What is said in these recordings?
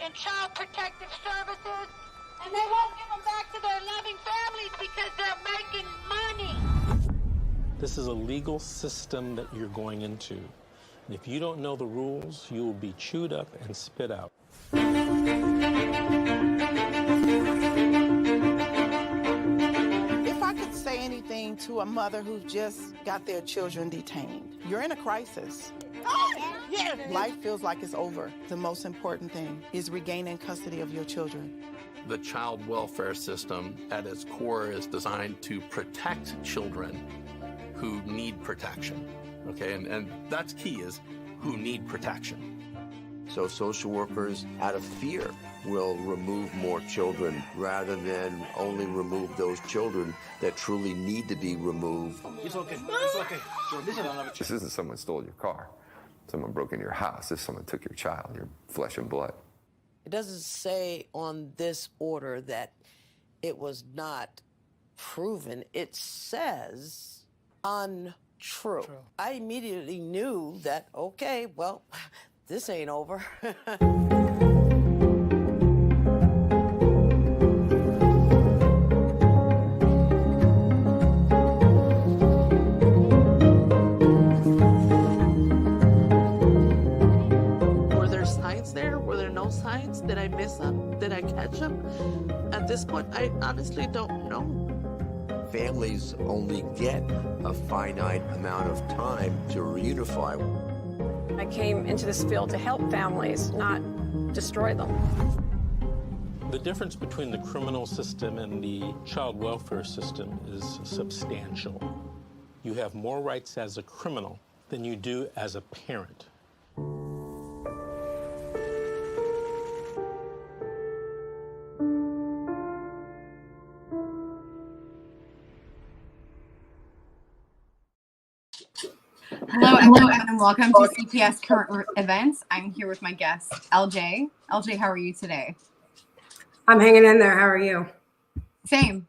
in Child Protective Services, and they won't give them back to their loving families because they're making money. This is a legal system that you're going into. And if you don't know the rules, you will be chewed up and spit out. If I could say anything to a mother who just got their children detained, you're in a crisis. Yeah. Life feels like it's over. The most important thing is regaining custody of your children. The child welfare system at its core is designed to protect children who need protection, okay? And that's key, is who need protection. So social workers, out of fear, will remove more children rather than only remove those children that truly need to be removed. It's okay. It's okay. This isn't someone stole your car. Someone broke into your house. This is someone took your child, your flesh and blood. It doesn't say on this order that it was not proven. It says untrue. True. I immediately knew that, okay, well, this ain't over. Were there signs there? Were there no signs? Did I miss them? Did I catch them? At this point, I honestly don't know. Families only get a finite amount of time to reunify. I came into this field to help families, not destroy them. The difference between the criminal system and the child welfare system is substantial. You have more rights as a criminal than you do as a parent. Hello, everyone, and welcome to CPS Current Events. I'm here with my guest, LJ. LJ, how are you today? I'm hanging in there. How are you? Same.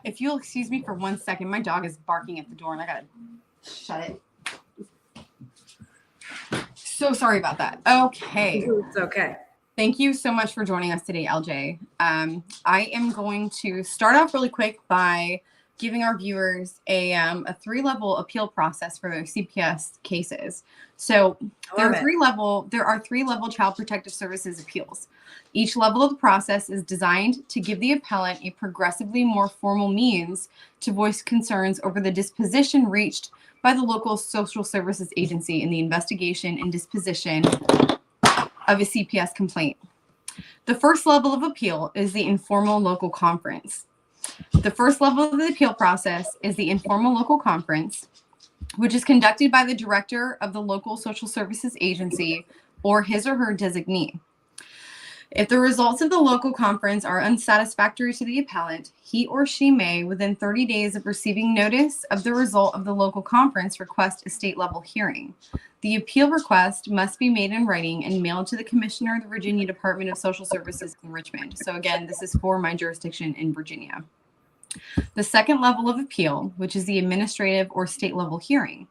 If you'll excuse me for 1 second, my dog is barking at the door, and I gotta shut it. So sorry about that. Okay. It's okay. Thank you so much for joining us today, LJ. I am going to start off really quick by giving our viewers a 3-level appeal process for their CPS cases. So there are 3-level Child Protective Services appeals. Each level of the process is designed to give the appellant a progressively more formal means to voice concerns over the disposition reached by the local social services agency in the investigation and disposition of a CPS complaint. The first level of appeal is the informal local conference. The first level of the appeal process is the informal local conference, which is conducted by the director of the local social services agency or his or her designee. If the results of the local conference are unsatisfactory to the appellant, he or she may, within 30 days of receiving notice of the result of the local conference, request a state-level hearing. The appeal request must be made in writing and mailed to the Commissioner of the Virginia Department of Social Services in Richmond. So again, this is for my jurisdiction in Virginia. The second level of appeal, which is the administrative or state-level hearing.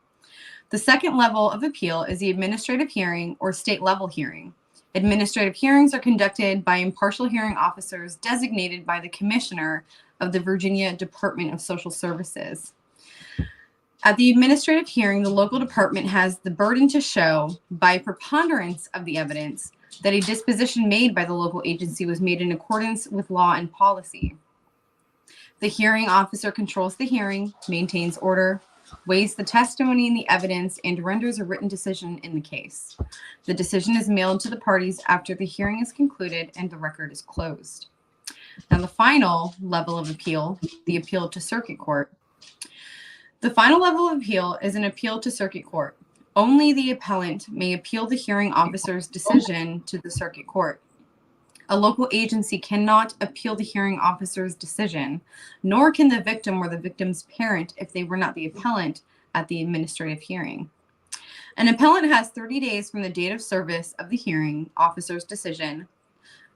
The second level of appeal is the administrative hearing or state-level hearing. Administrative hearings are conducted by impartial hearing officers designated by the Commissioner of the Virginia Department of Social Services. At the administrative hearing, the local department has the burden to show, by preponderance of the evidence, that a disposition made by the local agency was made in accordance with law and policy. The hearing officer controls the hearing, maintains order, weighs the testimony and the evidence, and renders a written decision in the case. The decision is mailed to the parties after the hearing is concluded and the record is closed. Now, the final level of appeal, the appeal to circuit court. The final level of appeal is an appeal to circuit court. Only the appellant may appeal the hearing officer's decision to the circuit court. A local agency cannot appeal the hearing officer's decision, nor can the victim or the victim's parent if they were not the appellant at the administrative hearing. An appellant has 30 days from the date of service of the hearing officer's decision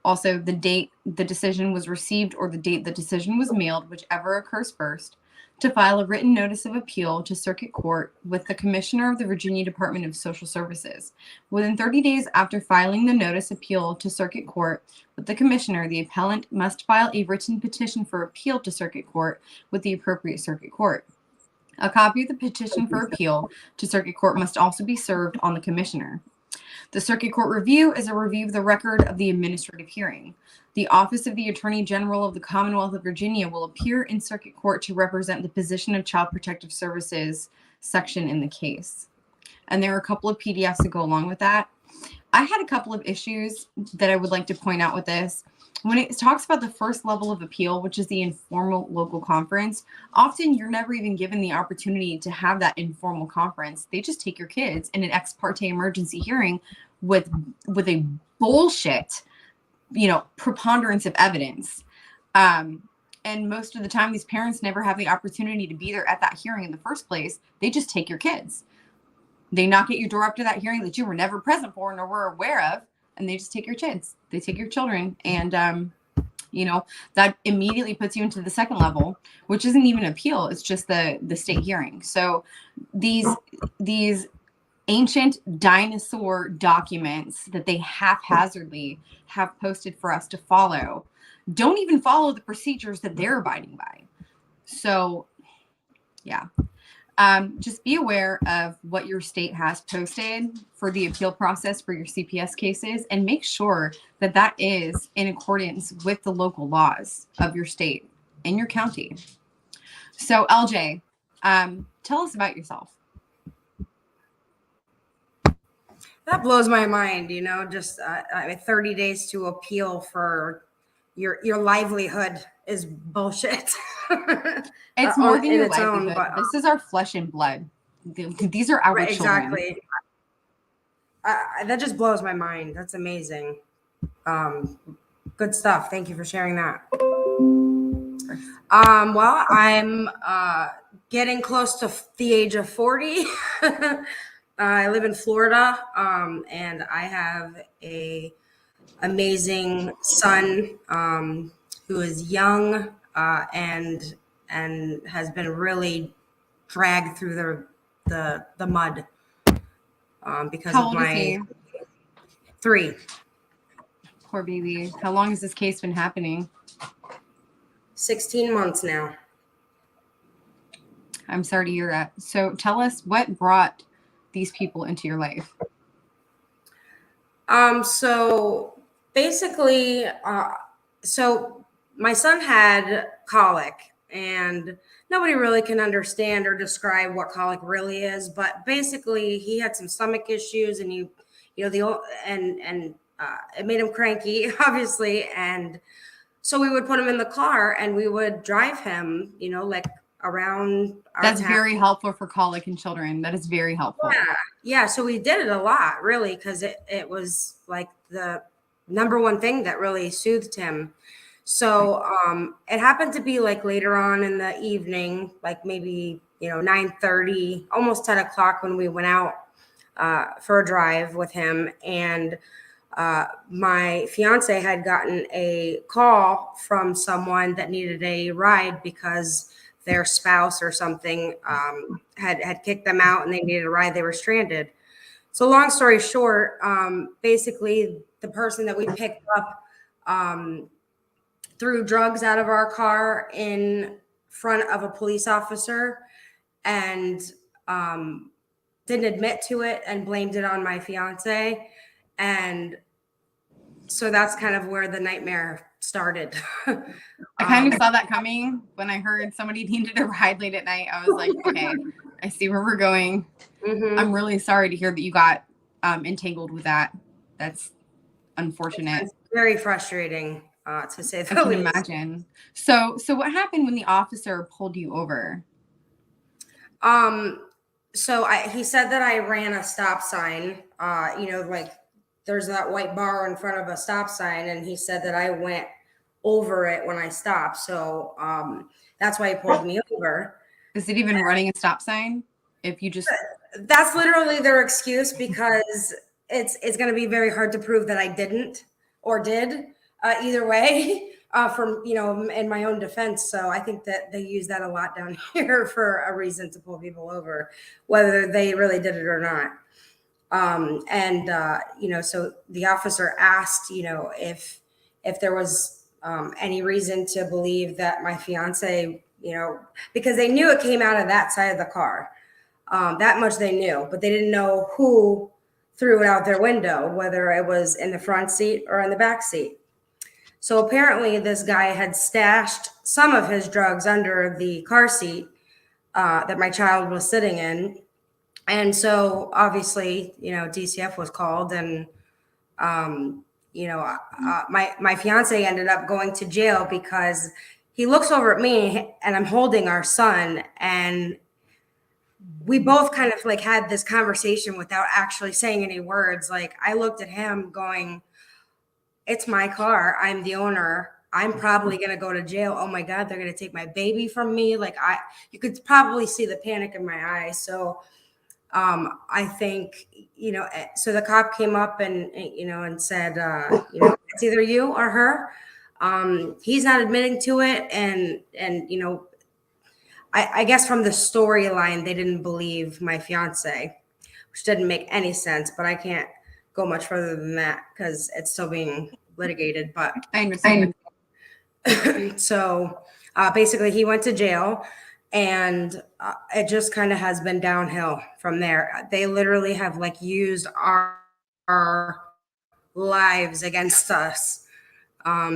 Also, the date the decision was received or the date the decision was mailed, whichever occurs first, to file a written notice of appeal to circuit court with the Commissioner of the Virginia Department of Social Services. Within 30 days after filing the notice appeal to circuit court with the Commissioner, the appellant must file a written petition for appeal to circuit court with the appropriate circuit court. A copy of the petition for appeal to circuit court must also be served on the Commissioner. The circuit court review is a review of the record of the administrative hearing. The Office of the Attorney General of the Commonwealth of Virginia will appear in circuit court to represent the position of Child Protective Services section in the case. And there are a couple of PDFs that go along with that. I had a couple of issues that I would like to point out with this. When it talks about the first level of appeal, which is the informal local conference, often you're never even given the opportunity to have that informal conference. They just take your kids in an ex parte emergency hearing with a bullshit, preponderance of evidence. And most of the time, these parents never have the opportunity to be there at that hearing in the first place. They just take your kids. They knock at your door after that hearing that you were never present for nor were aware of, and they just take your kids. They take your children. And, that immediately puts you into the second level, which isn't even an appeal. It's just the state hearing. So these ancient dinosaur documents that they haphazardly have posted for us to follow don't even follow the procedures that they're abiding by. So, yeah. Just be aware of what your state has posted for the appeal process for your CPS cases, and make sure that that is in accordance with the local laws of your state and your county. So, LJ, tell us about yourself. That blows my mind, just 30 days to appeal for your livelihood is bullshit. It's more than your livelihood. This is our flesh and blood. These are our children. Exactly. That just blows my mind. That's amazing. Good stuff. Thank you for sharing that. Well, I'm getting close to the age of 40. I live in Florida, and I have a amazing son who is young and has been really dragged through the mud because How of old my is he? 3. Poor baby. How long has this case been happening? 16 months now. I'm sorry to hear that. So tell us what brought these people into your life. So basically, so my son had colic, and nobody really can understand or describe what colic really is, but basically he had some stomach issues, and it made him cranky, obviously. And so we would put him in the car and we would drive him, like around our That's town. very helpful for colic in children. That is very helpful. Yeah. So we did it a lot, really, because it was like the number one thing that really soothed him. So it happened to be like later on in the evening, like maybe 9:30, almost 10 o'clock, when we went out for a drive with him. And my fiance had gotten a call from someone that needed a ride because their spouse or something had kicked them out and they needed a ride. They were stranded. So long story short, basically the person that we picked up threw drugs out of our car in front of a police officer and didn't admit to it and blamed it on my fiance. And so that's kind of where the nightmare started. I kind of saw that coming when I heard somebody needed a ride late at night. I was like, okay, I see where we're going. Mm-hmm. I'm really sorry to hear that you got entangled with that. That's unfortunate. It's very frustrating, to say the least. I can imagine. So what happened when the officer pulled you over? So he said that I ran a stop sign, like there's that white bar in front of a stop sign. And he said that I went over it when I stopped. So that's why he pulled me over. Is it even running a stop sign? If you just... That's literally their excuse, because it's going to be very hard to prove that I didn't or did. either way. From, in my own defense. So I think that they use that a lot down here for a reason to pull people over, whether they really did it or not. So the officer asked, if there was any reason to believe that my fiance, because they knew it came out of that side of the car. That much they knew, but they didn't know who threw it out their window, whether it was in the front seat or in the back seat. So apparently this guy had stashed some of his drugs under the car seat that my child was sitting in. And so obviously, DCF was called, and, my fiance ended up going to jail because he looks over at me and I'm holding our son, and we both kind of like had this conversation without actually saying any words. Like, I looked at him going, it's my car. I'm the owner. I'm probably going to go to jail. Oh my God, they're going to take my baby from me. Like, you could probably see the panic in my eyes. So, I think, so the cop came up and said, it's either you or her. He's not admitting to it. And, I guess from the storyline, they didn't believe my fiance, which didn't make any sense, but I can't go much further than that because it's still being litigated. But I understand. So basically he went to jail, and it just kind of has been downhill from there. They literally have like used our lives against us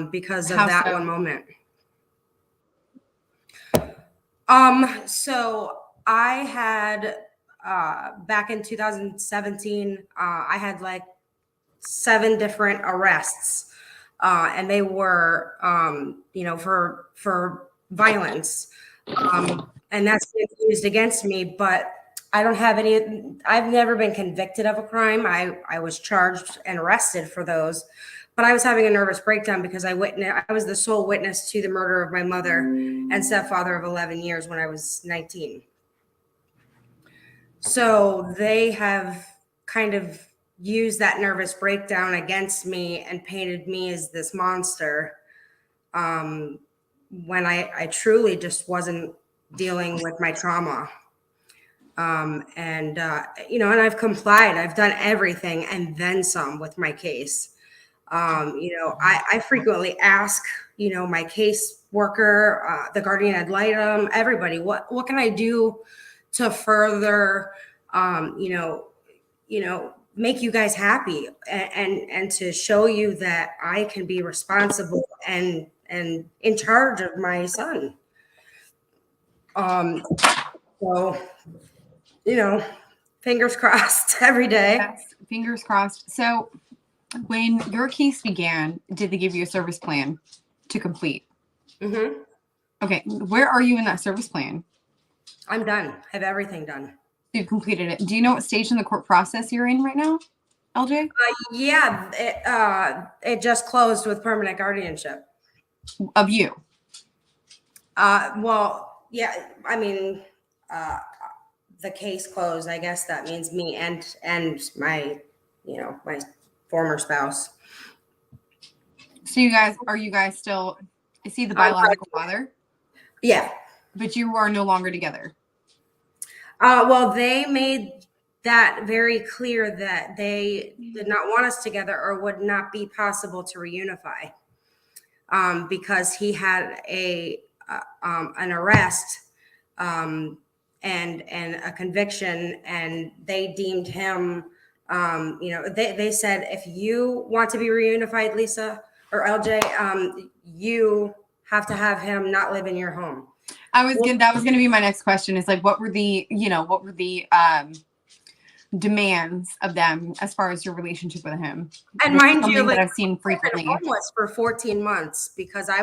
because of that one moment. So I had back in 2017, I had like 7 different arrests, and they were, for violence, and that's been used against me. But I don't have any. I've never been convicted of a crime. I was charged and arrested for those, but I was having a nervous breakdown because I was the sole witness to the murder of my mother and stepfather of 11 years when I was 19. So they have kind of used that nervous breakdown against me and painted me as this monster, when I truly just wasn't dealing with my trauma. And I've complied. I've done everything and then some with my case. I frequently ask, my case worker, the guardian ad litem, everybody, what can I do to further, make you guys happy and to show you that I can be responsible and in charge of my son. So, fingers crossed every day. Yes, fingers crossed. So when your case began, did they give you a service plan to complete? Mm-hmm. Okay. Where are you in that service plan? I'm done. I have everything done. You've completed it. Do you know what stage in the court process you're in right now, LJ? It just closed with permanent guardianship. Of you? Well, yeah. I mean, the case closed. I guess that means me and my, my former spouse. So are you guys still? Is he the biological father? Yeah. But you are no longer together. Well, they made that very clear that they did not want us together, or would not be possible to reunify, because he had an arrest and a conviction, and they deemed him. They said, if you want to be reunified, Lisa or LJ, you have to have him not live in your home. That was gonna be my next question, is like, what were the demands of them as far as your relationship with him? And mind you, that I've seen frequently. I was homeless for 14 months because I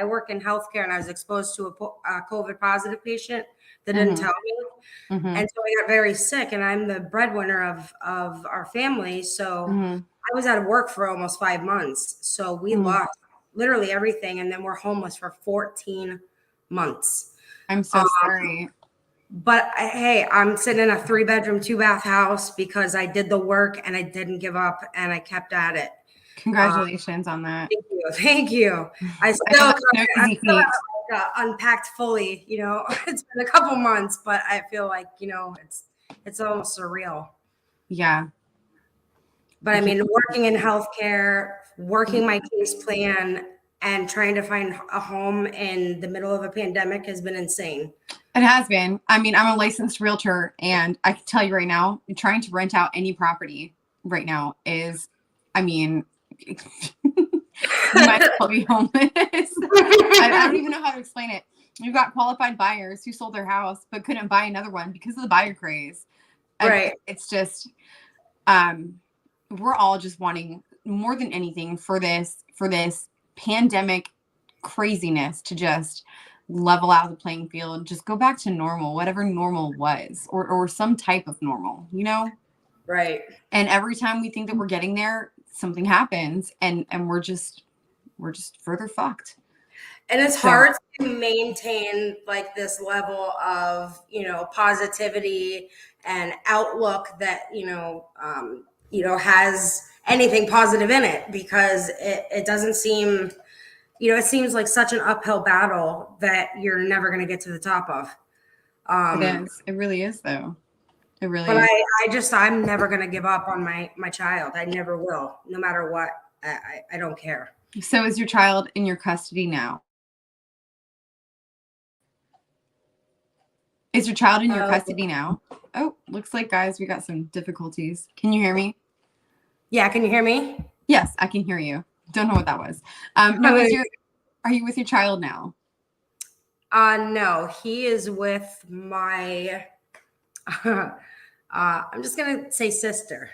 work in healthcare, and I was exposed to a COVID positive patient that didn't tell me. Mm-hmm. And so I got very sick, and I'm the breadwinner of our family. So I was out of work for almost 5 months. So we lost literally everything. And then we're homeless for 14 months. I'm so sorry. But hey, I'm sitting in a 3-bedroom, 2-bath house because I did the work and I didn't give up and I kept at it. Congratulations on that. Thank you. Thank you. I still, haven't unpacked fully, you know, it's been a couple months, but I feel like, you know, it's almost surreal. Yeah. But I mean, working in healthcare, working my case plan, and trying to find a home in the middle of a pandemic has been insane. It has been. I mean, I'm a licensed realtor, and I can tell you right now, trying to rent out any property right now is, I mean, you might as well be homeless. I don't even know how to explain it. You've got qualified buyers who sold their house but couldn't buy another one because of the buyer craze. Right. It's just, we're all just wanting more than anything for this pandemic craziness to just level out the playing field, just go back to normal, whatever normal was, or some type of normal, you know? Right. And every time we think that we're getting there, something happens and we're just further fucked. And it's hard to maintain like this level of, you know, positivity and outlook that, you know, has anything positive in it, because it doesn't seem, you know, it seems like such an uphill battle that you're never going to get to the top of. It is. It really is, though. It really But is. I'm never going to give up on my child. I never will, no matter what. I don't care. So is your child in your custody now? Is your child in your custody now? Oh, looks like, guys, we got some difficulties. Can you hear me? Yeah, can you hear me? Yes, I can hear you. Don't know what that was. No, are you with your child now? No, he is with my, I'm just going to say sister.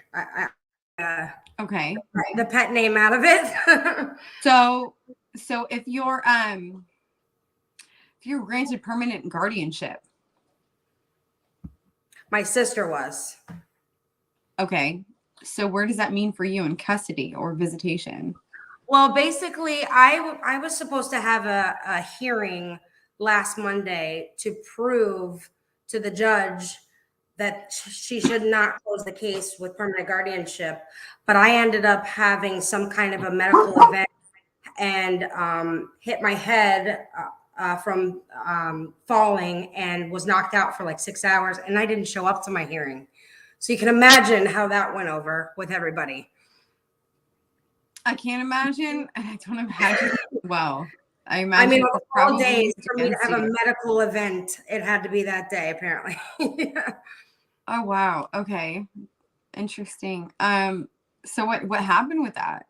Okay. The pet name out of it. So if you're granted permanent guardianship. My sister was. Okay. So where does that mean for you in custody or visitation? Well, basically, I was supposed to have a hearing last Monday to prove to the judge that she should not close the case with permanent guardianship. But I ended up having some kind of a medical event and hit my head from falling and was knocked out for like 6 hours. And I didn't show up to my hearing. So you can imagine how that went over with everybody. I can't imagine. I don't imagine. Well, I imagine. I mean, all days for me to have a medical event, it had to be that day, apparently. Yeah. Oh, wow. Okay. Interesting. So what happened with that?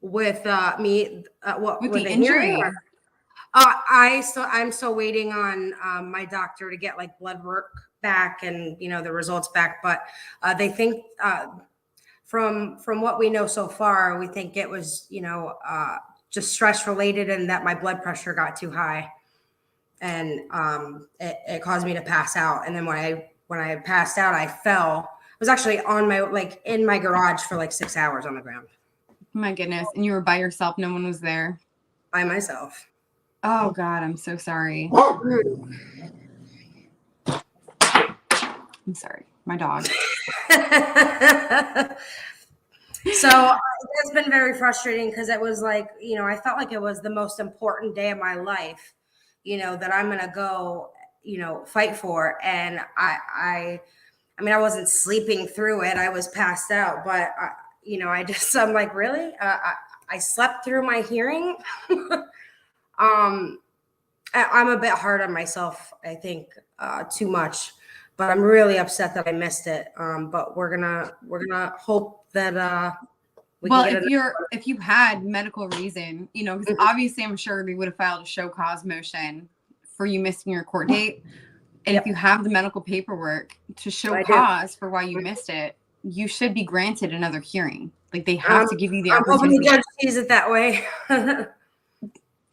With me, with the injury? I'm still waiting on my doctor to get like blood work back and, you know, the results back. But they think from what we know so far, we think it was, you know, just stress related and that my blood pressure got too high. And it caused me to pass out. And then when I passed out, I fell. I was actually in my garage for like 6 hours on the ground. My goodness. And you were by yourself? No one was there? By myself. Oh, God. I'm so sorry. I'm sorry. My dog. So it's been very frustrating because it was like, you know, I felt like it was the most important day of my life, you know, that I'm going to go, you know, fight for. And I mean, I wasn't sleeping through it. I was passed out, but you know, I'm like, really? I slept through my hearing. I'm a bit hard on myself, I think, too much, but I'm really upset that I missed it. But we're gonna hope that if you had medical reason, you know, because obviously I'm sure we would have filed a show cause motion for you missing your court date. And if you have the medical paperwork to show cause for why you missed it, you should be granted another hearing. Like they have to give you the opportunity. I'm hoping the judge sees it that way.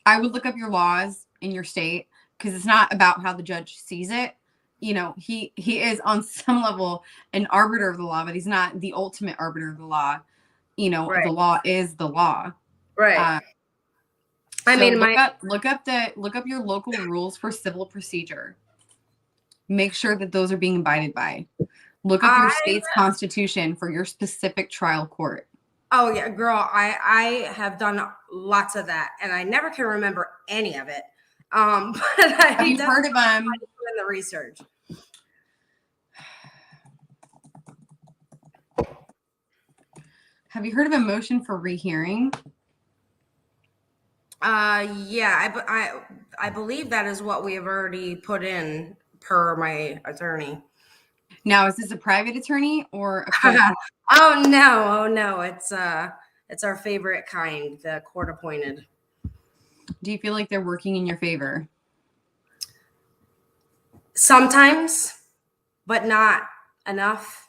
I would look up your laws in your state because it's not about how the judge sees it. You know, he is on some level an arbiter of the law, but he's not the ultimate arbiter of the law. You know, the law is the law. Right. I mean, look up your local rules for civil procedure. Make sure that those are being abided by. Look up your state's constitution for your specific trial court. Oh yeah, girl, I have done lots of that, and I never can remember any of it. But I Have you heard of doing the research? Have you heard of a motion for rehearing? Yeah, I believe that is what we have already put in per my attorney. Now, is this a private attorney or a court? Oh no, it's our favorite kind, the court appointed. Do you feel like they're working in your favor? Sometimes, but not enough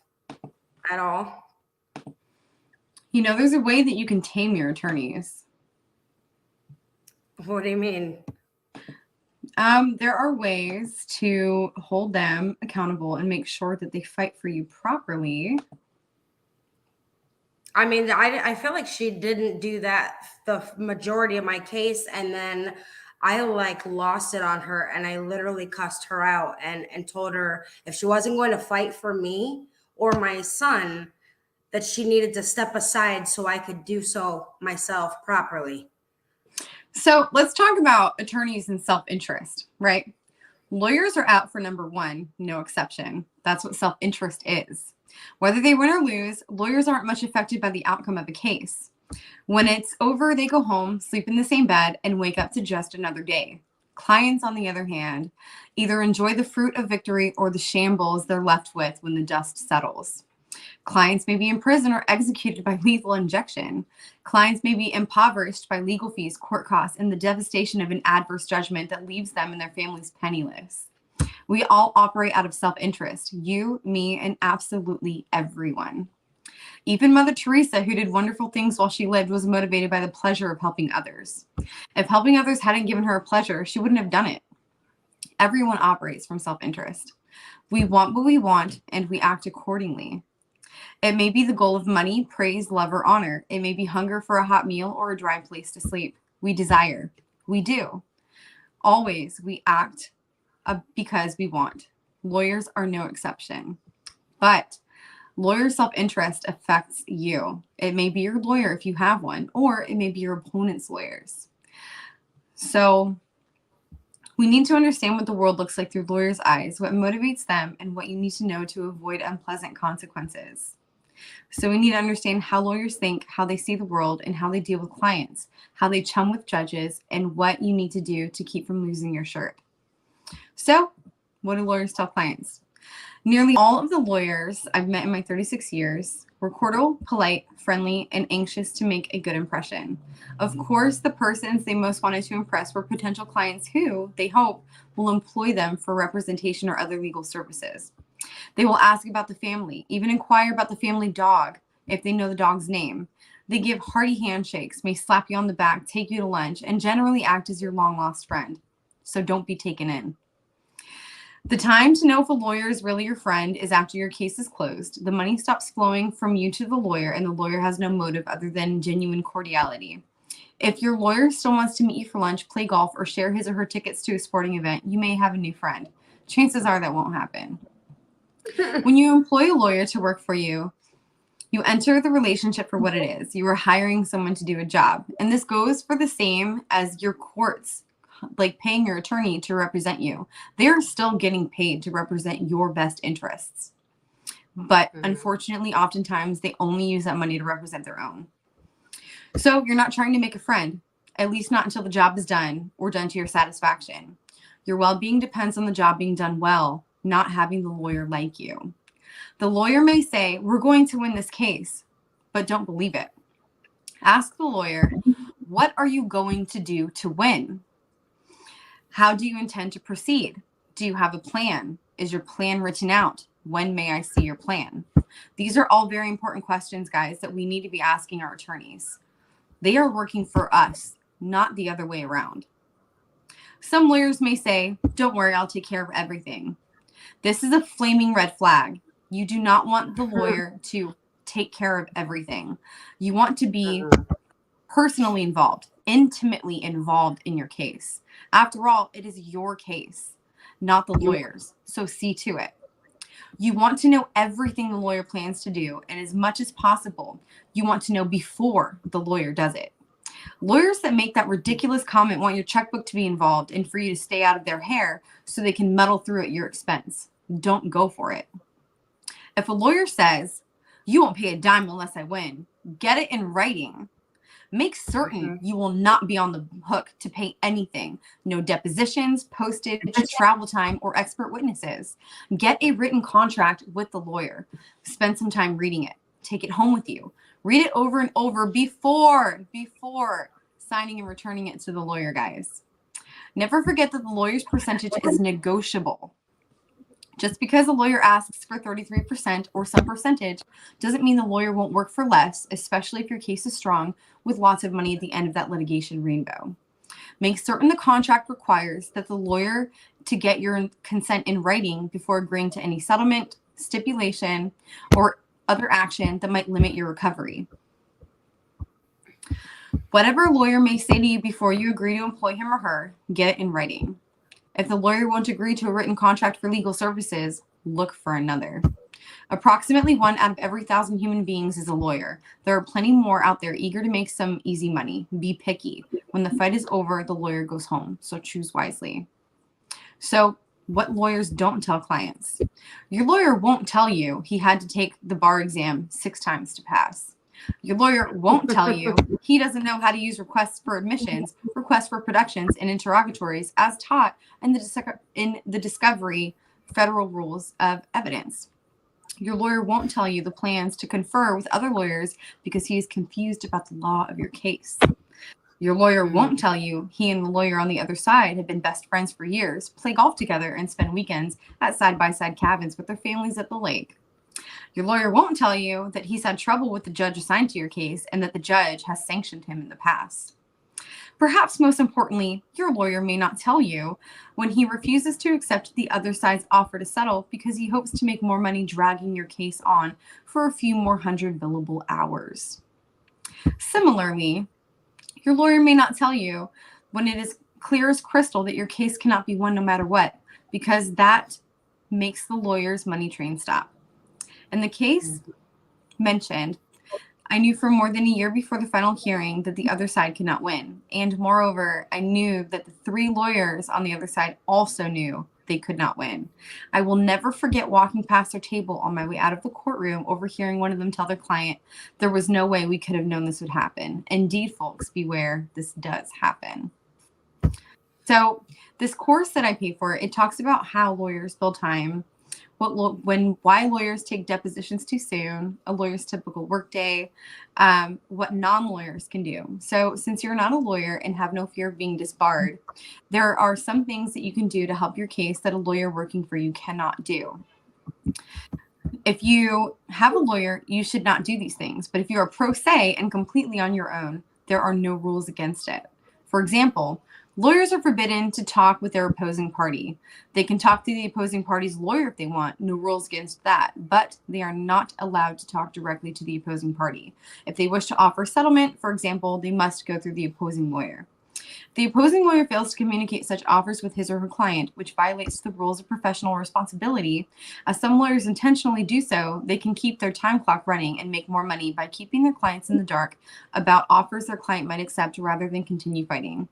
at all. You know, there's a way that you can tame your attorneys. What do you mean? There are ways to hold them accountable and make sure that they fight for you properly. I mean, I feel like she didn't do that the majority of my case, and then I like lost it on her, and I literally cussed her out and told her if she wasn't going to fight for me or my son, that she needed to step aside so I could do so myself properly. So let's talk about attorneys and self-interest, right? Lawyers are out for number one, no exception. That's what self-interest is. Whether they win or lose, lawyers aren't much affected by the outcome of a case. When it's over, they go home, sleep in the same bed, and wake up to just another day. Clients, on the other hand, either enjoy the fruit of victory or the shambles they're left with when the dust settles. Clients may be in prison or executed by lethal injection. Clients may be impoverished by legal fees, court costs, and the devastation of an adverse judgment that leaves them and their families penniless. We all operate out of self-interest. You, me, and absolutely everyone. Even Mother Teresa, who did wonderful things while she lived, was motivated by the pleasure of helping others. If helping others hadn't given her a pleasure, she wouldn't have done it. Everyone operates from self-interest. We want what we want, and we act accordingly. It may be the goal of money, praise, love, or honor. It may be hunger for a hot meal or a dry place to sleep. We desire. We do. Always, we act because we want. Lawyers are no exception. But lawyer self-interest affects you. It may be your lawyer if you have one, or it may be your opponent's lawyers. So we need to understand what the world looks like through lawyers' eyes, what motivates them, and what you need to know to avoid unpleasant consequences. So we need to understand how lawyers think, how they see the world, and how they deal with clients, how they chum with judges, and what you need to do to keep from losing your shirt. So what do lawyers tell clients? Nearly all of the lawyers I've met in my 36 years were cordial, polite, friendly, and anxious to make a good impression. Of course, the persons they most wanted to impress were potential clients who, they hope, will employ them for representation or other legal services. They will ask about the family, even inquire about the family dog if they know the dog's name. They give hearty handshakes, may slap you on the back, take you to lunch, and generally act as your long-lost friend. So don't be taken in. The time to know if a lawyer is really your friend is after your case is closed. The money stops flowing from you to the lawyer, and the lawyer has no motive other than genuine cordiality. If your lawyer still wants to meet you for lunch, play golf, or share his or her tickets to a sporting event, you may have a new friend. Chances are that won't happen. When you employ a lawyer to work for you, you enter the relationship for what it is. You are hiring someone to do a job. And this goes for the same as your courts, like paying your attorney to represent you. They're still getting paid to represent your best interests. But unfortunately, oftentimes they only use that money to represent their own. So you're not trying to make a friend, at least not until the job is done or done to your satisfaction. Your well-being depends on the job being done well, not having the lawyer like you. The lawyer may say, we're going to win this case, but don't believe it. Ask the lawyer, what are you going to do to win? How do you intend to proceed? Do you have a plan? Is your plan written out? When may I see your plan? These are all very important questions, guys, that we need to be asking our attorneys. They are working for us, not the other way around. Some lawyers may say, don't worry, I'll take care of everything. This is a flaming red flag. You do not want the lawyer to take care of everything. You want to be personally involved, intimately involved in your case. After all, it is your case, not the lawyer's. So see to it. You want to know everything the lawyer plans to do, and as much as possible, you want to know before the lawyer does it. Lawyers that make that ridiculous comment want your checkbook to be involved and for you to stay out of their hair so they can muddle through at your expense. Don't go for it. If a lawyer says, "You won't pay a dime unless I win," get it in writing. Make certain you will not be on the hook to pay anything. No depositions, postage, travel time, or expert witnesses. Get a written contract with the lawyer. Spend some time reading it. Take it home with you. Read it over and over before signing and returning it to the lawyer, guys. Never forget that the lawyer's percentage is negotiable. Just because a lawyer asks for 33% or some percentage doesn't mean the lawyer won't work for less, especially if your case is strong with lots of money at the end of that litigation rainbow. Make certain the contract requires that the lawyer to get your consent in writing before agreeing to any settlement, stipulation, or other action that might limit your recovery. Whatever a lawyer may say to you before you agree to employ him or her, get it in writing. If the lawyer won't agree to a written contract for legal services, look for another. Approximately 1 out of every 1,000 human beings is a lawyer. There are plenty more out there eager to make some easy money. Be picky. When the fight is over, the lawyer goes home. So choose wisely. So what lawyers don't tell clients? Your lawyer won't tell you he had to take the bar exam 6 times to pass. Your lawyer won't tell you he doesn't know how to use requests for admissions, requests for productions, and interrogatories as taught in the discovery federal rules of evidence. Your lawyer won't tell you the plans to confer with other lawyers because he is confused about the law of your case. Your lawyer won't tell you he and the lawyer on the other side have been best friends for years, play golf together, and spend weekends at side-by-side cabins with their families at the lake. Your lawyer won't tell you that he's had trouble with the judge assigned to your case and that the judge has sanctioned him in the past. Perhaps most importantly, your lawyer may not tell you when he refuses to accept the other side's offer to settle because he hopes to make more money dragging your case on for a few more hundred billable hours. Similarly, your lawyer may not tell you when it is clear as crystal that your case cannot be won no matter what, because that makes the lawyer's money train stop. In the case mentioned, I knew for more than a year before the final hearing that the other side could not win. And moreover, I knew that the 3 lawyers on the other side also knew they could not win. I will never forget walking past their table on my way out of the courtroom, overhearing one of them tell their client, "There was no way we could have known this would happen." Indeed, folks, beware, this does happen. So this course that I pay for, it talks about how lawyers bill time, why lawyers take depositions too soon, a lawyer's typical workday, what non-lawyers can do. So since you're not a lawyer and have no fear of being disbarred, there are some things that you can do to help your case that a lawyer working for you cannot do. If you have a lawyer, you should not do these things. But if you are pro se and completely on your own, there are no rules against it. For example, lawyers are forbidden to talk with their opposing party. They can talk to the opposing party's lawyer if they want, no rules against that, but they are not allowed to talk directly to the opposing party. If they wish to offer settlement, for example, they must go through the opposing lawyer. If the opposing lawyer fails to communicate such offers with his or her client, which violates the rules of professional responsibility, as some lawyers intentionally do so, they can keep their time clock running and make more money by keeping their clients in the dark about offers their client might accept rather than continue fighting.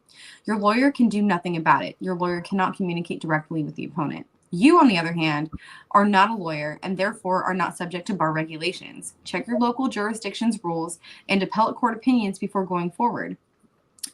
Your lawyer can do nothing about it. Your lawyer cannot communicate directly with the opponent. You, on the other hand, are not a lawyer and therefore are not subject to bar regulations. Check your local jurisdiction's rules and appellate court opinions before going forward.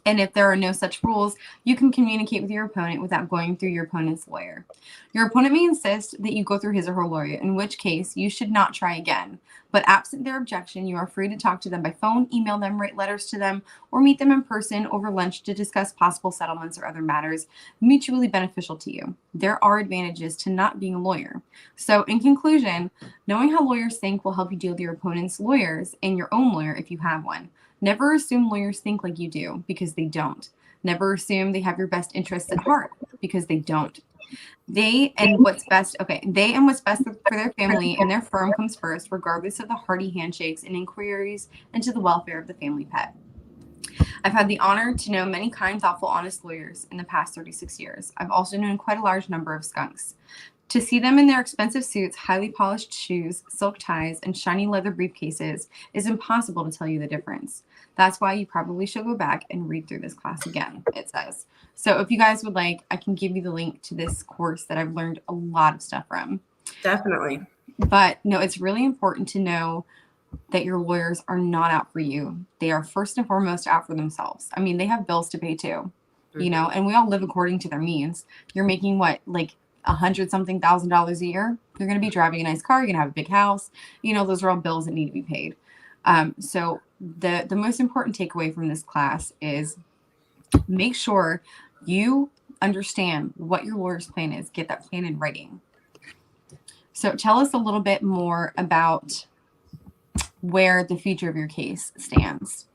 And if there are no such rules, you can communicate with your opponent without going through your opponent's lawyer. Your opponent may insist that you go through his or her lawyer, in which case you should not try again. But absent their objection, you are free to talk to them by phone, email them, write letters to them, or meet them in person over lunch to discuss possible settlements or other matters mutually beneficial to you. There are advantages to not being a lawyer. So in conclusion, knowing how lawyers think will help you deal with your opponent's lawyers and your own lawyer if you have one. Never assume lawyers think like you do, because they don't. Never assume they have your best interests at heart, because they don't. They and what's best for their family and their firm comes first, regardless of the hearty handshakes and inquiries into the welfare of the family pet. I've had the honor to know many kind, thoughtful, honest lawyers in the past 36 years. I've also known quite a large number of skunks. To see them in their expensive suits, highly polished shoes, silk ties, and shiny leather briefcases is impossible to tell you the difference. That's why you probably should go back and read through this class again, it says. So if you guys would like, I can give you the link to this course that I've learned a lot of stuff from. Definitely. But no, it's really important to know that your lawyers are not out for you. They are first and foremost out for themselves. I mean, they have bills to pay too, you know, and we all live according to their means. You're making what, like $100-something thousand a year? You're going to be driving a nice car. You're going to have a big house. You know, those are all bills that need to be paid. So the most important takeaway from this class is make sure you understand what your lawyer's plan is. Get that plan in writing. So tell us a little bit more about where the future of your case stands.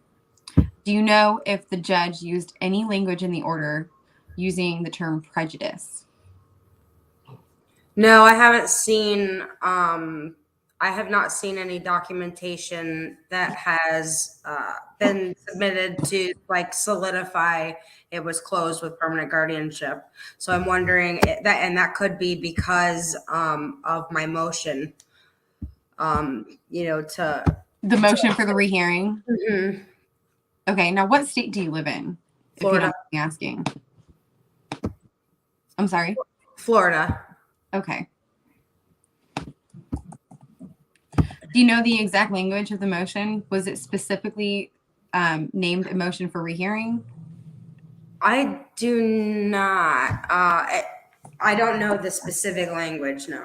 Do you know if the judge used any language in the order using the term prejudice? No, I haven't seen, I have not seen any documentation that has been submitted to like solidify it was closed with permanent guardianship. So I'm wondering that, and that could be because of my motion, you know, to the motion for the rehearing. Mm-hmm. Okay, now what state do you live in? If Florida. you don't mind me asking. I'm sorry? Florida. Okay. Do you know the exact language of the motion? Was it specifically named a motion for rehearing? I do not. I don't know the specific language, no.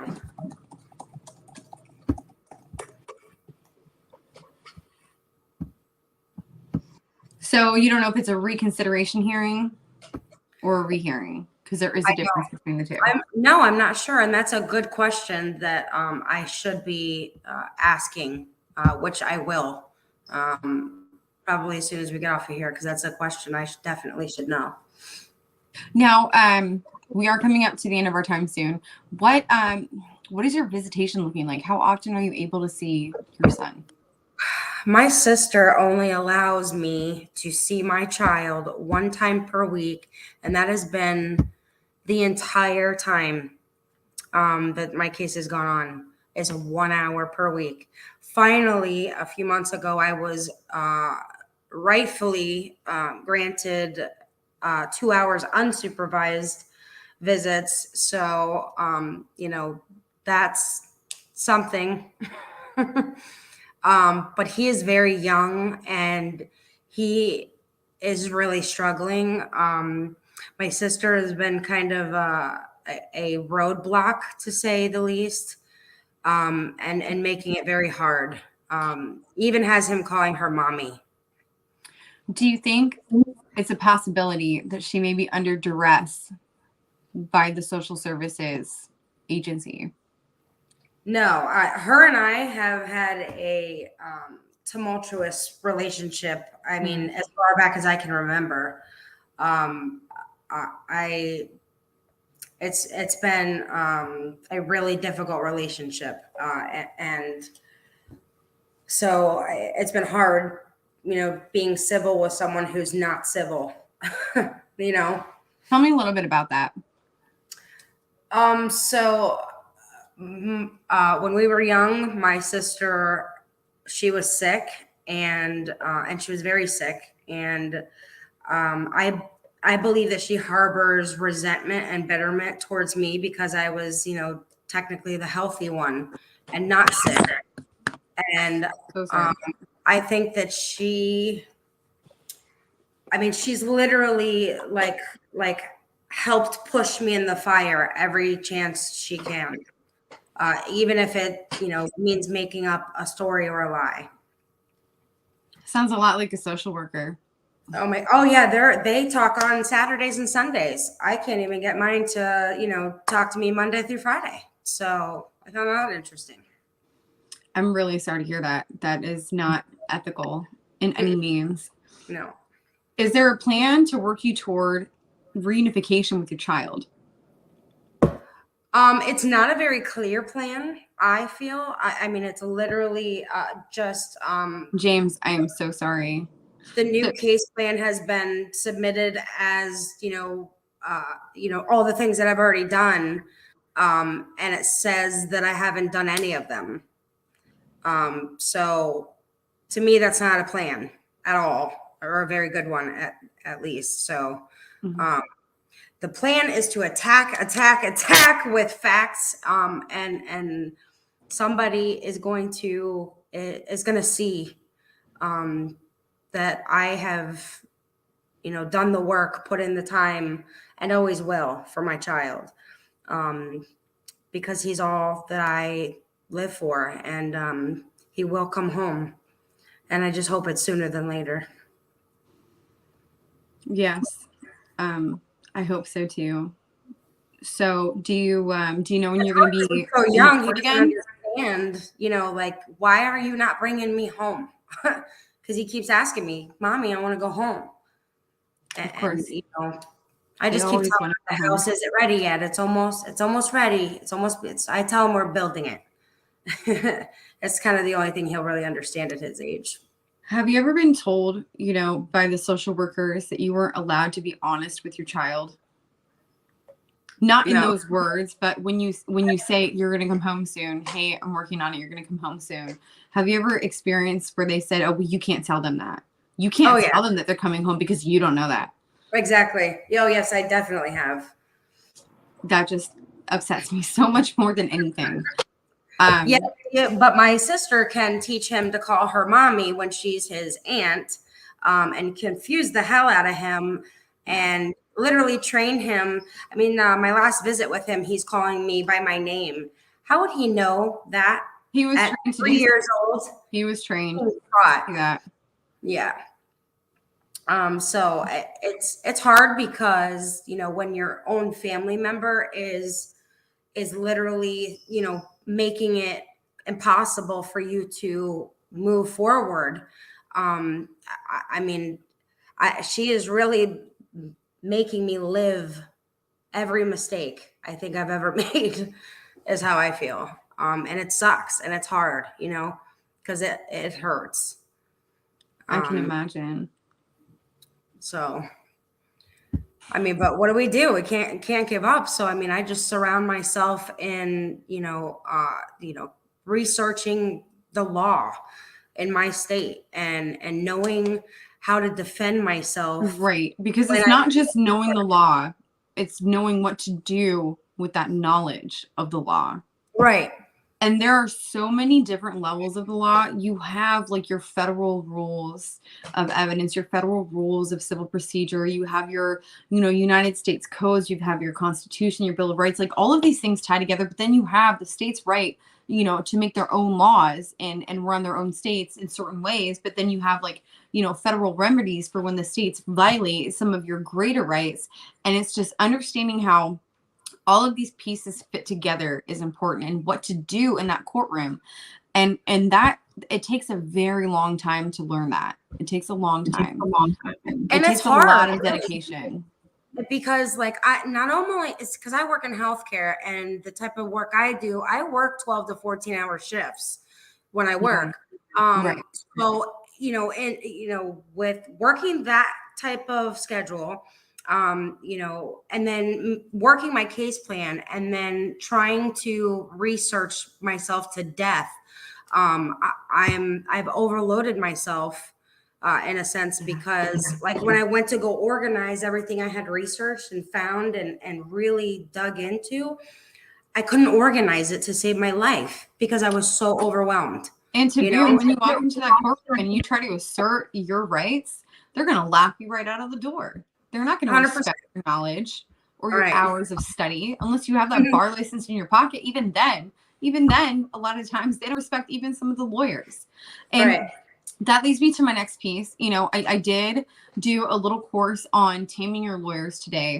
So you don't know if it's a reconsideration hearing or a rehearing? Because there is a difference between the two. No, I'm not sure. And that's a good question that I should be asking, which I will probably as soon as we get off of here, because that's a question I definitely should know. Now, we are coming up to the end of our time soon. What is your visitation looking like? How often are you able to see your son? My sister only allows me to see my child one time per week, and that has been the entire time that my case has gone on, is 1 hour per week. Finally, a few months ago, I was rightfully granted 2 hours unsupervised visits. So, you know, that's something. But he is very young and he is really struggling. My sister has been kind of a roadblock, to say the least, and making it very hard. Even has him calling her mommy. Do you think it's a possibility that she may be under duress by the social services agency? No, her and I have had a tumultuous relationship. I mean, as far back as I can remember. It's been a really difficult relationship, and so it's been hard, you know, being civil with someone who's not civil. You know. Tell me a little bit about that. So when we were young, my sister, she was sick, and she was very sick, and I believe that she harbors resentment and bitterment towards me because I was, you know, technically the healthy one and not sick. And I think that she's literally like helped push me in the fire every chance she can, even if it, you know, means making up a story or a lie. Sounds a lot like a social worker. Oh yeah, they talk on Saturdays and Sundays. I can't even get mine to, you know, talk to me Monday through Friday. So I found that interesting. I'm really sorry to hear that. That is not ethical in any means. No. Is there a plan to work you toward reunification with your child? It's not a very clear plan, I feel. I mean, it's literally just James, I am so sorry. The new case plan has been submitted as, you know, all the things that I've already done. And it says that I haven't done any of them. So to me, that's not a plan at all, or a very good one at least. So the plan is to attack with facts, and somebody is going to see that I have, done the work, put in the time, and always will for my child, because he's all that I live for, and he will come home, and I just hope it's sooner than later. Yes, I hope so too. So, do you know when you're going to be so young? He again? doesn't understand, like, why are you not bringing me home? Because he keeps asking me, "Mommy, I want to go home." Of course, I just keep telling him the house isn't ready yet. It's almost ready. I tell him we're building it. It's kind of the only thing he'll really understand at his age. Have you ever been told, by the social workers that you weren't allowed to be honest with your child? Not in those words, but when you say you're going to come home soon, hey, I'm working on it, you're going to come home soon. Have you ever experienced where they said, oh, well, you can't tell them that. You can't tell them that they're coming home because you don't know that. Exactly. Oh, yes, I definitely have. That just upsets me so much more than anything. Yeah, but my sister can teach him to call her mommy when she's his aunt, and confuse the hell out of him and literally train him. I mean, my last visit with him, he's calling me by my name. How would he know that? He was at trained 3 years old. He was trained. Yeah. So it's hard because, when your own family member is literally, making it impossible for you to move forward. She is really making me live every mistake I think I've ever made, is how I feel. And it sucks and it's hard, because it hurts. I can imagine. So, but what do? We can't give up. So, I just surround myself in, researching the law in my state and knowing how to defend myself. Right. Because it's not just knowing the law, it's knowing what to do with that knowledge of the law. Right. And there are so many different levels of the law. You have like your federal rules of evidence, your federal rules of civil procedure. You have your, United States codes. You have your Constitution, your Bill of Rights, like all of these things tie together. But then you have the state's right, to make their own laws and run their own states in certain ways. But then you have like, federal remedies for when the states violate some of your greater rights. And it's just understanding how all of these pieces fit together is important, and what to do in that courtroom. And that it takes a very long time to learn that. It takes a long time. And it takes it's hard. A lot of dedication. Because not only it's because I work in healthcare, and the type of work I do, I work 12 to 14 hour shifts when I work. Right. So, with working that type of schedule, and then working my case plan, and then trying to research myself to death. I've overloaded myself in a sense, because like when I went to go organize everything I had researched and found and really dug into, I couldn't organize it to save my life because I was so overwhelmed. And when you walk into that courtroom and you try to assert your rights, they're going to laugh you right out of the door. They're not going to respect your knowledge or your hours of study unless you have that bar license in your pocket. Even then, a lot of times they don't respect even some of the lawyers. And that leads me to my next piece. I did do a little course on taming your lawyers today,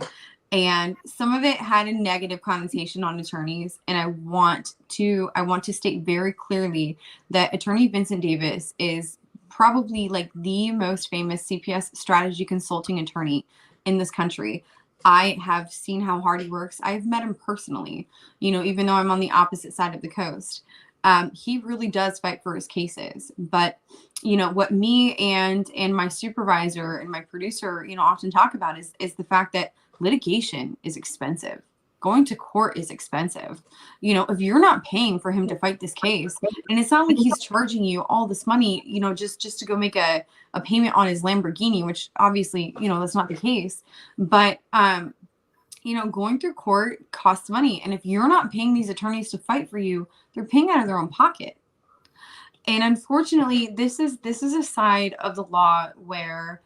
and some of it had a negative connotation on attorneys. And I want to state very clearly that Attorney Vincent Davis is probably like the most famous CPS strategy consulting attorney in this country. I have seen how hard he works. I've met him personally, even though I'm on the opposite side of the coast. He really does fight for his cases. But, what me and my supervisor and my producer, often talk about is the fact that litigation is expensive. going to court is expensive. You know, if you're not paying for him to fight this case, and it's not like he's charging you all this money, you know, just to go make a payment on his Lamborghini, which obviously, you know, that's not the case. But, you know, going through court costs money. And if you're not paying these attorneys to fight for you, they're paying out of their own pocket. And unfortunately, this is a side of the law where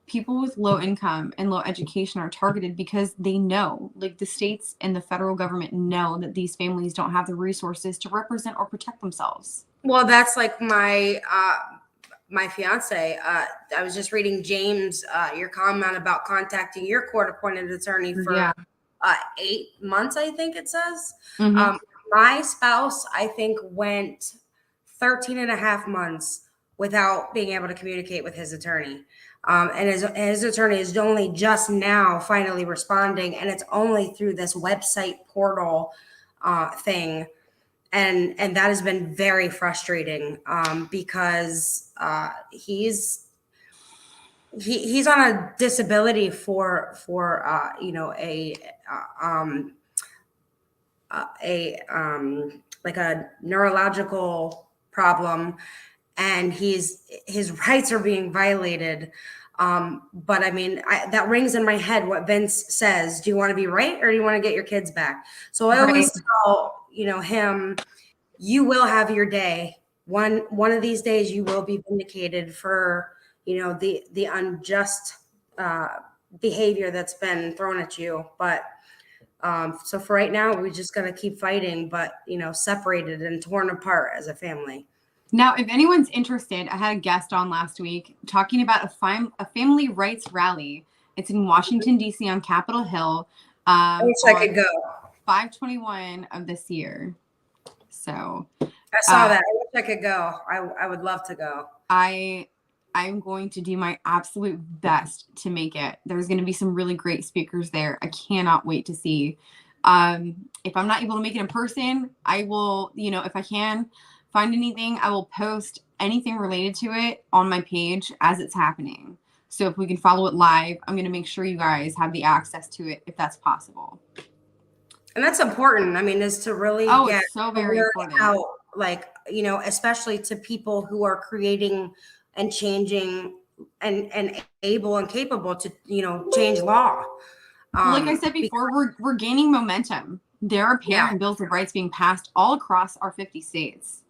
people with low income and low education are targeted because they know, like the states and the federal government know that these families don't have the resources to represent or protect themselves. Well, that's like my fiance. I was just reading James, your comment about contacting your court-appointed attorney for 8 months, I think it says. My spouse, I think, went 13 and a half months without being able to communicate with his attorney. And his attorney is only just now finally responding, and it's only through this website portal thing. And that has been very frustrating because he's on a disability for you know, like a neurological problem, and his rights are being violated. But I mean, that rings in my head what Vince says. Do you want to be right, or do you want to get your kids back? So I always tell, you know, him, you will have your day. One of these days you will be vindicated for, you know, the unjust behavior that's been thrown at you. But so for right now, we're just going to keep fighting, but, you know, separated and torn apart as a family. Now, if anyone's interested, I had a guest on last week talking about a family rights rally. It's in Washington, D.C. on Capitol Hill. I wish I could go. 5/21 of this year. So I saw that. I wish I could go. I would love to go. I'm going to do my absolute best to make it. There's going to be some really great speakers there. I cannot wait to see. If I'm not able to make it in person, I will, you know, if I can find anything, I will post anything related to it on my page as it's happening. So if we can follow it live, I'm going to make sure you guys have the access to it if that's possible. And that's important. I mean, is to really get it's so very important. Out, like, you know, especially to people who are creating and changing and able and capable to, you know, change law. Like I said before, we're gaining momentum. There are parent bills of rights being passed all across our 50 states.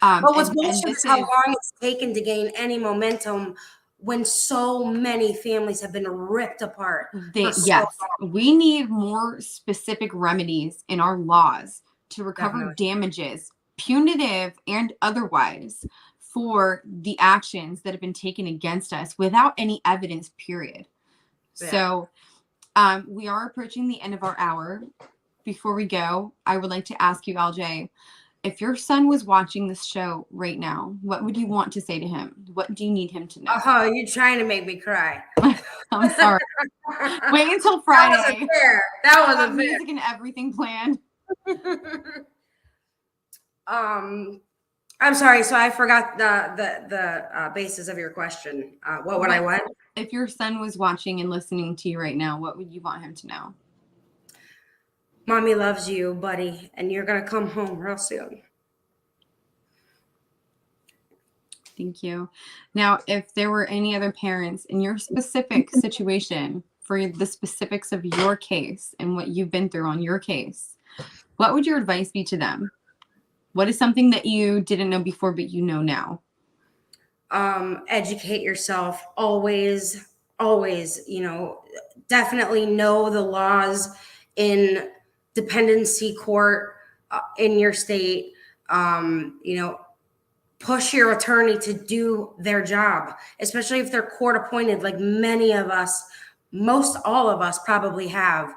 But what's bullshit is how long it's taken to gain any momentum when so many families have been ripped apart. We need more specific remedies in our laws to recover damages, punitive and otherwise, for the actions that have been taken against us without any evidence, period. So we are approaching the end of our hour. Before we go, I would like to ask you, LJ, if your son was watching this show right now, what would you want to say to him? What do you need him to know? Oh, you're trying to make me cry. I'm sorry. Wait until Friday. That wasn't fair. That wasn't fair. Music and everything planned. I'm sorry. So I forgot the basis of your question. What would I want? If your son was watching and listening to you right now, what would you want him to know? Mommy loves you, buddy, and you're going to come home real soon. Thank you. Now, if there were any other parents in your specific situation for the specifics of your case and what you've been through on your case, what would your advice be to them? What is something that you didn't know before, but you know now? Educate yourself. Always, you know, definitely know the laws in dependency court in your state. You know, push your attorney to do their job, especially if they're court appointed, like many of us, most all of us probably have.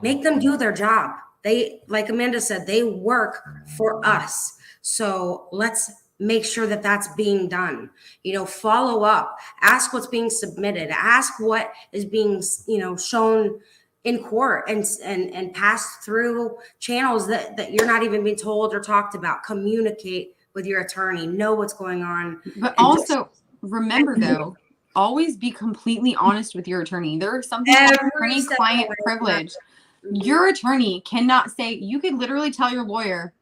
Make them do their job. They, like Amanda said, they work for us. So let's make sure that that's being done. You know, follow up, ask what's being submitted, ask what is being, you know, shown in court and passed through channels that you're not even being told or talked about. Communicate with your attorney, know what's going on. But also remember though, always be completely honest with your attorney. There are some attorney-client privilege Your attorney cannot say, you could literally tell your lawyer,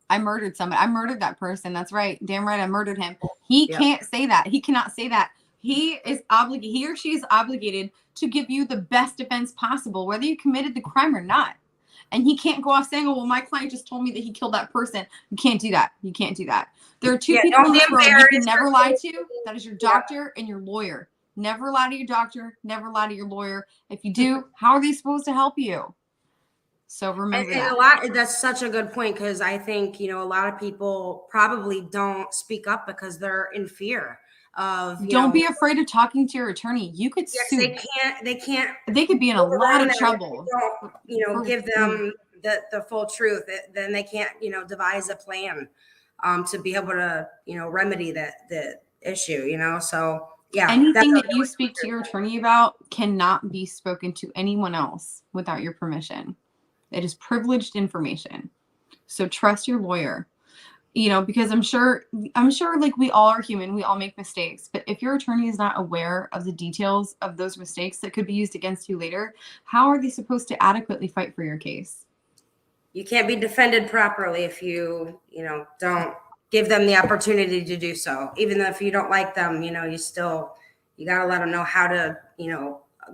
I murdered somebody. I murdered that person. That's right. Damn right. I murdered him. He can't say that. He cannot say that. He or she is obligated to give you the best defense possible, whether you committed the crime or not. And he can't go off saying, oh, well, my client just told me that he killed that person. You can't do that. You can't do that. There are two people in this world you can never lie to. That is your doctor and your lawyer. Never lie to your doctor. Never lie to your lawyer. If you do, how are they supposed to help you? So remember that. That's such a good point, because I think, a lot of people probably don't speak up because they're in fear of. Don't be afraid of talking to your attorney. You could sue. They can't. They could be in a lot of trouble. Don't, give them the full truth. Then they can't, devise a plan to be able to, remedy the issue. So yeah. Anything that you speak to your attorney about cannot be spoken to anyone else without your permission. It is privileged information. So trust your lawyer, because I'm sure like we all are human. We all make mistakes. But if your attorney is not aware of the details of those mistakes that could be used against you later, how are they supposed to adequately fight for your case? You can't be defended properly if you, don't give them the opportunity to do so. Even if you don't like them, you got to let them know how to,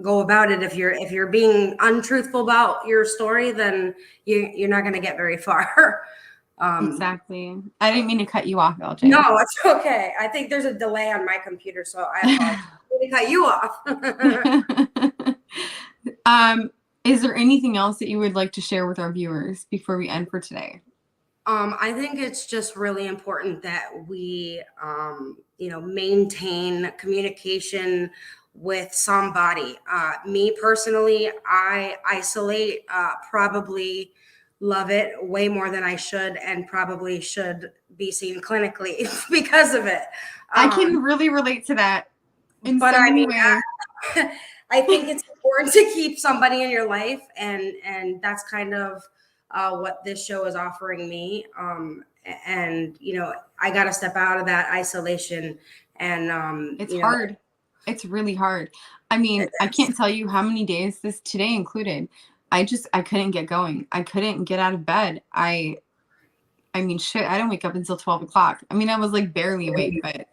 go about it. If you're being untruthful about your story, then you're not going to get very far. Exactly. I didn't mean to cut you off, LJ. No, it's okay. I think there's a delay on my computer, so I apologize. To cut you off. Is there anything else that you would like to share with our viewers before we end for today? I think it's just really important that we, maintain communication with somebody. Me personally, I isolate, probably love it way more than I should, and probably should be seen clinically because of it. I can really relate to that. I think it's important to keep somebody in your life, and that's kind of what this show is offering me. And I got to step out of that isolation, and it's hard. It's really hard. I mean, I can't tell you how many days, this today included, I couldn't get going. I couldn't get out of bed. I mean, shit, I didn't wake up until 12 o'clock. I mean, I was like barely awake, but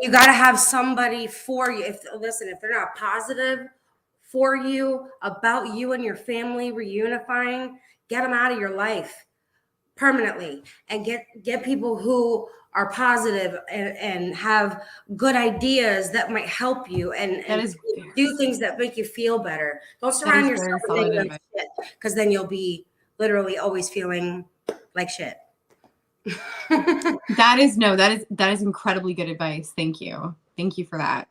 you got to have somebody for you. If they're not positive for you, about you and your family reunifying, get them out of your life permanently, and get people who are positive and have good ideas that might help you and do things that make you feel better. Don't surround yourself with negative shit, because then you'll be literally always feeling like shit. That is incredibly good advice. Thank you for that.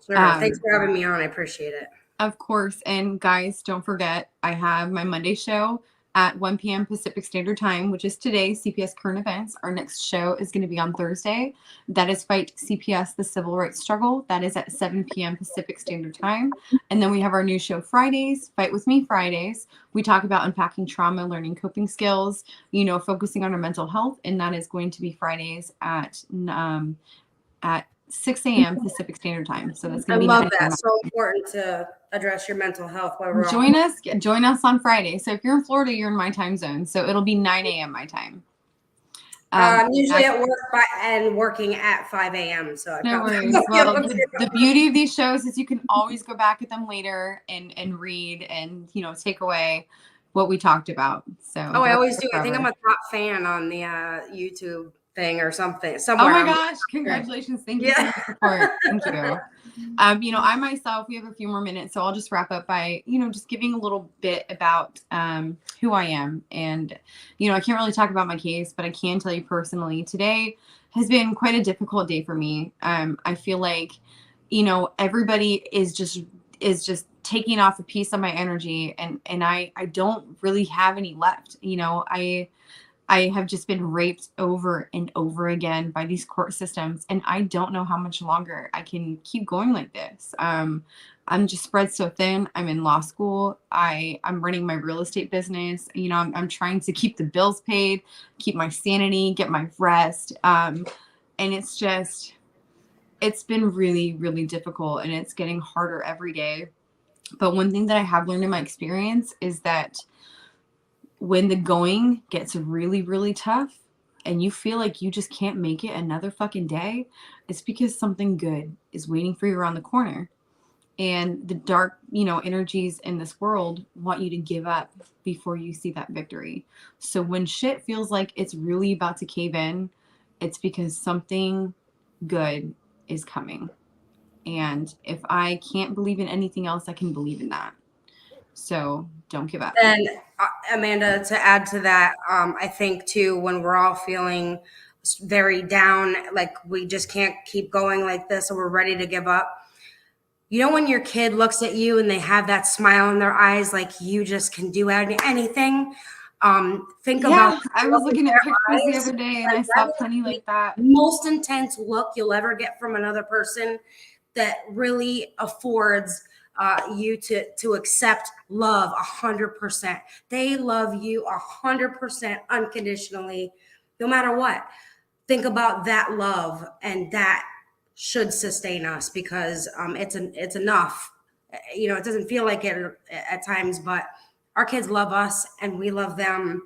Sure. Thanks for having me on. I appreciate it. Of course. And guys, don't forget, I have my Monday show at 1 p.m. Pacific Standard Time, which is today, CPS Current Events. Our next show is going to be on Thursday. That is Fight CPS, the Civil Rights Struggle. That is at 7 p.m. Pacific Standard Time. And then we have our new show Fridays, Fight With Me Fridays. We talk about unpacking trauma, learning coping skills, focusing on our mental health. And that is going to be Fridays at 6 a.m. Pacific Standard Time. So that's going to be. I love that. So important to address your mental health. Join us on Friday. So if you're in Florida, you're in my time zone. So it'll be 9 a.m. my time. I'm usually at work and working at 5 a.m. So no worries. Well, the beauty of these shows is you can always go back at them later and read and take away what we talked about. So I always do. I think I'm a top fan on the YouTube thing or something somewhere. Oh my gosh, congratulations. Thank you for the support. Thank you. I myself, we have a few more minutes, so I'll just wrap up by just giving a little bit about who I am. And I can't really talk about my case, but I can tell you personally, today has been quite a difficult day for me. I feel like everybody is just taking off a piece of my energy, and I don't really have any left. I have just been raped over and over again by these court systems, and I don't know how much longer I can keep going like this. I'm just spread so thin. I'm in law school. I'm running my real estate business. I'm trying to keep the bills paid, keep my sanity, get my rest. And it's been really, really difficult, and it's getting harder every day. But one thing that I have learned in my experience is that when the going gets really, really tough and you feel like you just can't make it another fucking day, it's because something good is waiting for you around the corner. And the dark, energies in this world want you to give up before you see that victory. So when shit feels like it's really about to cave in, it's because something good is coming. And if I can't believe in anything else, I can believe in that. So don't give up. And Amanda, to add to that, I think too, when we're all feeling very down, like we just can't keep going like this, or we're ready to give up. When your kid looks at you and they have that smile in their eyes, like you just can do anything. Think about. I was looking at pictures the other day and I saw plenty like that. Most intense look you'll ever get from another person that really affords you to accept love 100%. They love you 100% unconditionally, no matter what. Think about that love, and that should sustain us, because it's enough. It doesn't feel like it at times, but our kids love us and we love them,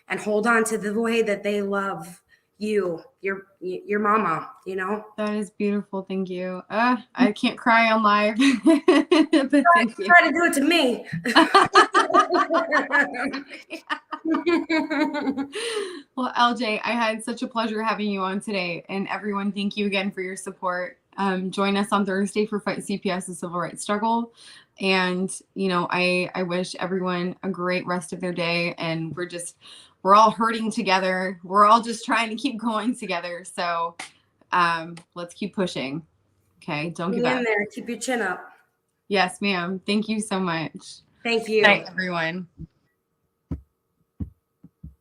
and hold on to the way that they love you, your mama. That is beautiful. Thank you. I can't cry on live. But thank you. Try to do it to me. Well, LJ, I had such a pleasure having you on today, and everyone, thank you again for your support. Join us on Thursday for Fight CPS, the Civil Rights Struggle. And, I wish everyone a great rest of their day, and we're all hurting together. We're all just trying to keep going together. So let's keep pushing. Okay. Don't give up. In there. Keep your chin up. Yes, ma'am. Thank you so much. Thank you. Good night, everyone.